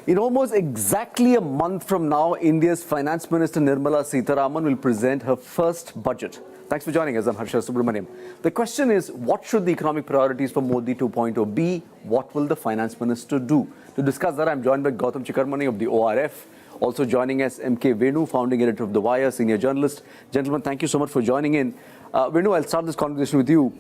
In almost exactly a month from now, India's Finance Minister Nirmala Sitharaman will present her first budget. Thanks for joining us. I'm Harsha Subramaniam. The question is, what should the economic priorities for Modi 2.0 be? What will the Finance Minister do? To discuss that, I'm joined by Gautam Chikermane of the ORF. Also joining us, MK Venu, founding editor of The Wire, senior journalist. Gentlemen, thank you so much for joining in. Venu, I'll start this conversation with you.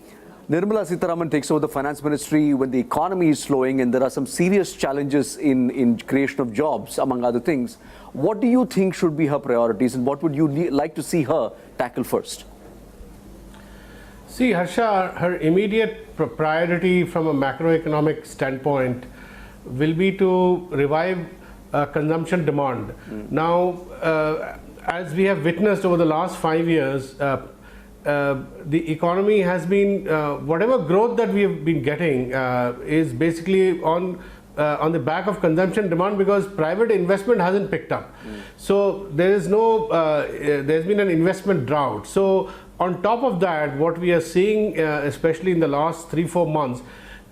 Nirmala Sitharaman takes over the finance ministry when the economy is slowing and there are some serious challenges in creation of jobs, among other things. What do you think should be her priorities and what would you like to see her tackle first? See, Harsha, her immediate priority from a macroeconomic standpoint will be to revive consumption demand. Now, as we have witnessed over the last 5 years, the economy has been, whatever growth that we have been getting is basically on the back of consumption demand because private investment hasn't picked up. So there is no, there's been an investment drought. So on top of that, what we are seeing, especially in the last 3-4 months,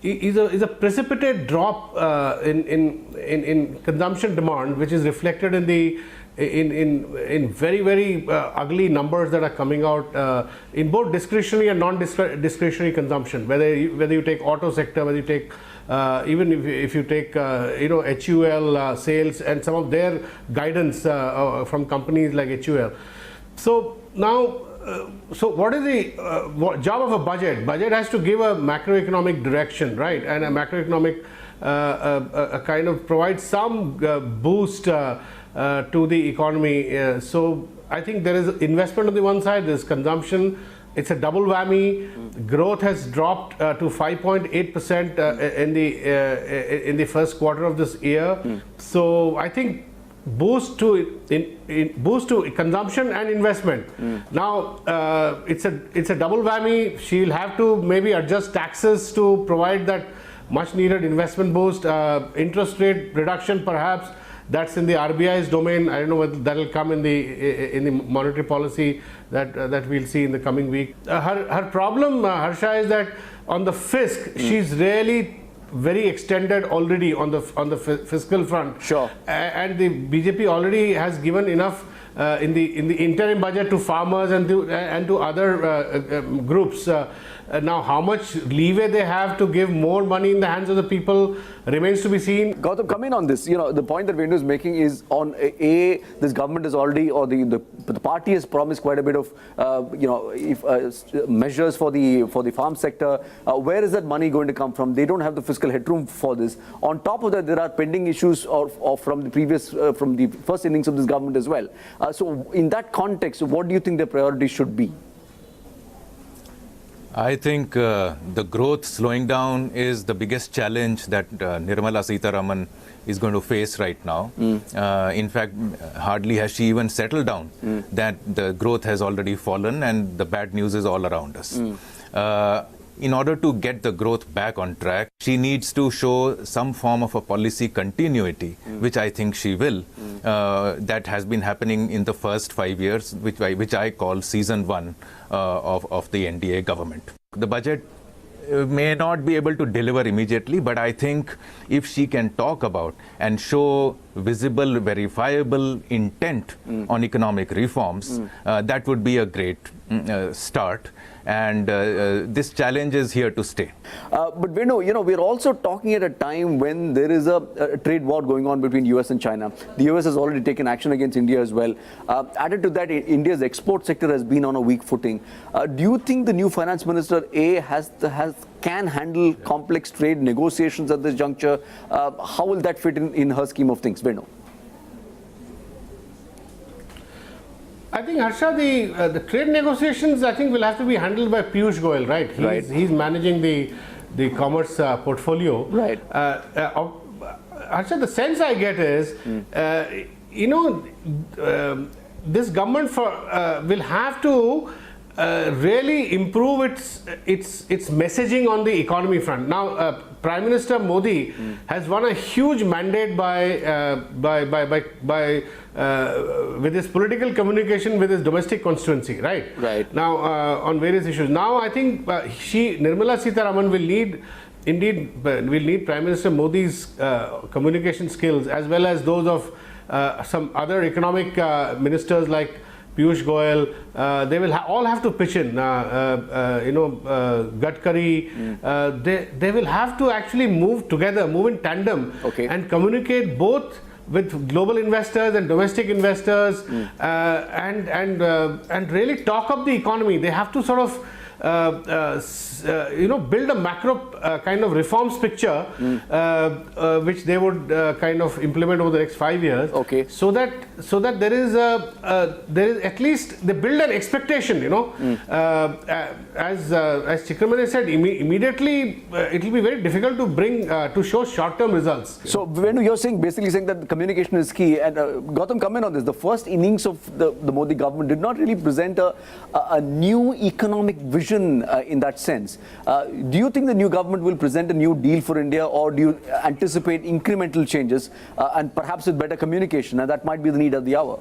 is a precipitate drop in consumption demand, which is reflected in the in very ugly numbers that are coming out in both discretionary and non-discretionary consumption. Whether you take auto sector, whether you take even if you take HUL sales and some of their guidance from companies like HUL. So now. So what is the job of a budget? Budget has to give a macroeconomic direction, right? And a macroeconomic kind of provide some boost to the economy. So I think there is investment on the one side, there's consumption. It's a double whammy. Growth has dropped to 5.8% in the first quarter of this year. So I think boost to consumption and investment. Now it's a double whammy. She'll have to maybe adjust taxes to provide that much needed investment boost. Interest rate reduction, perhaps that's in the RBI's domain. I don't know whether that will come in the monetary policy that we'll see in the coming week. Her problem, Harsha, is that on the fisc, she's really very extended already on the fiscal front. Sure. And the BJP already has given enough in the interim budget to farmers and to other groups. Now, how much leeway they have to give more money in the hands of the people remains to be seen. Gautam, come in on this. The point that Venu is making is on this government has already, or the party has promised quite a bit of, measures for the farm sector. Where is that money going to come from? They don't have the fiscal headroom for this. On top of that, there are pending issues from the first innings of this government as well. So, in that context, what do you think the priorities should be? I think the growth slowing down is the biggest challenge that Nirmala Sitharaman is going to face right now. In fact, hardly has she even settled down that the growth has already fallen and the bad news is all around us. In order to get the growth back on track, she needs to show some form of a policy continuity, which I think she will. That has been happening in the first 5 years, which I call season 1 of the NDA government. The budget may not be able to deliver immediately, but I think if she can talk about and show visible, verifiable intent on economic reforms, that would be a great start. And this challenge is here to stay. But Venu, we're also talking at a time when there is a trade war going on between US and China. The US has already taken action against India as well. Added to that, India's export sector has been on a weak footing. Do you think the new finance minister can handle complex trade negotiations at this juncture? How will that fit in her scheme of things, Venu? I think, Harsha, the trade negotiations, I think, will have to be handled by Piyush Goyal, right? He's managing the commerce portfolio. Right. Harsha, the sense I get is, this government will have to really improve its messaging on the economy front. Now, Prime Minister Modi has won a huge mandate with his political communication with his domestic constituency, right? Right. Now, on various issues. Now, I think Nirmala Sitharaman will need indeed, we'll need Prime Minister Modi's communication skills as well as those of some other economic ministers like Piyush Goyal. They will all have to pitch in. Gadkari. They will have to actually move together, move in tandem, and communicate both with global investors and domestic investors, and really talk up the economy. They have to sort of build a macro kind of reforms picture, which they would kind of implement over the next 5 years. So that there is at least they build an expectation. As Chikermane said, immediately it will be very difficult to bring to show short-term results. So Venu, you're basically saying that the communication is key. And Gautam, comment on this. The first innings of the Modi government did not really present a new economic vision in that sense. Do you think the new government will present a new deal for India, or do you anticipate incremental changes and perhaps with better communication? And that might be the need of the hour.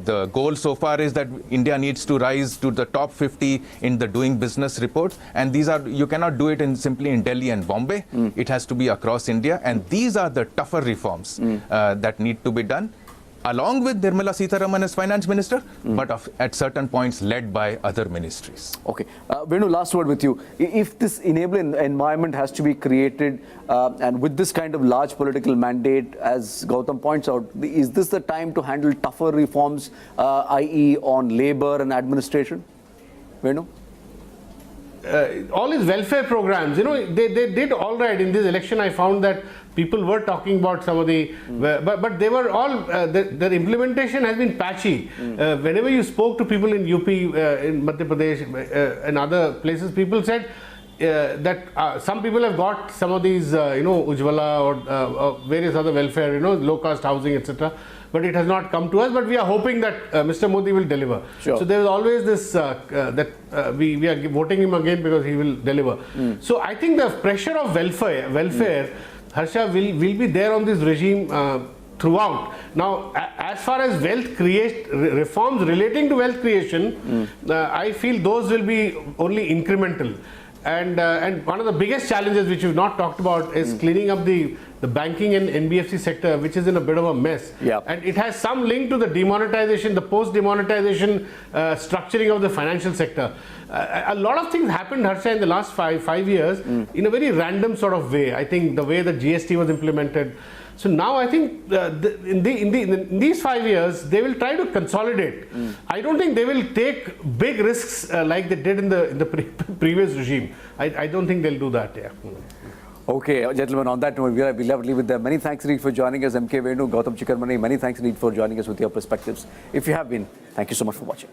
The goal so far is that India needs to rise to the top 50 in the doing business report, and you cannot do it simply in Delhi and Bombay. It has to be across India, and these are the tougher reforms that need to be done, along with Nirmala Sitharaman as finance minister, but at certain points led by other ministries. Okay. Venu, last word with you. If this enabling environment has to be created, and with this kind of large political mandate, as Gautam points out, is this the time to handle tougher reforms, i.e. on labor and administration? Venu? All his welfare programs, they did all right in this election. I found that people were talking about some of the, but they were all, their implementation has been patchy. Whenever you spoke to people in UP, in Madhya Pradesh, and other places, people said that some people have got some of these, Ujjwala or various other welfare, low-cost housing, etc. But it has not come to us. But we are hoping that Mr. Modi will deliver. Sure. So there is always this we are voting him again because he will deliver. So I think the pressure of welfare, Harsha, will be there on this regime throughout. Now, as far as reforms relating to wealth creation, I feel those will be only incremental. And one of the biggest challenges which we've not talked about is cleaning up the banking and NBFC sector, which is in a bit of a mess. And it has some link to the demonetization, the post-demonetization structuring of the financial sector. A lot of things happened, Harsha, in the last five years in a very random sort of way. I think the way that GST was implemented. So now I think in these 5 years, they will try to consolidate. I don't think they will take big risks like they did in the previous regime. I don't think they'll do that. Okay, gentlemen, on that note, we'll have to leave it there. Many thanks indeed for joining us, MK Venu, Gautam Chikermane. Many thanks indeed for joining us with your perspectives. If you have been, thank you so much for watching.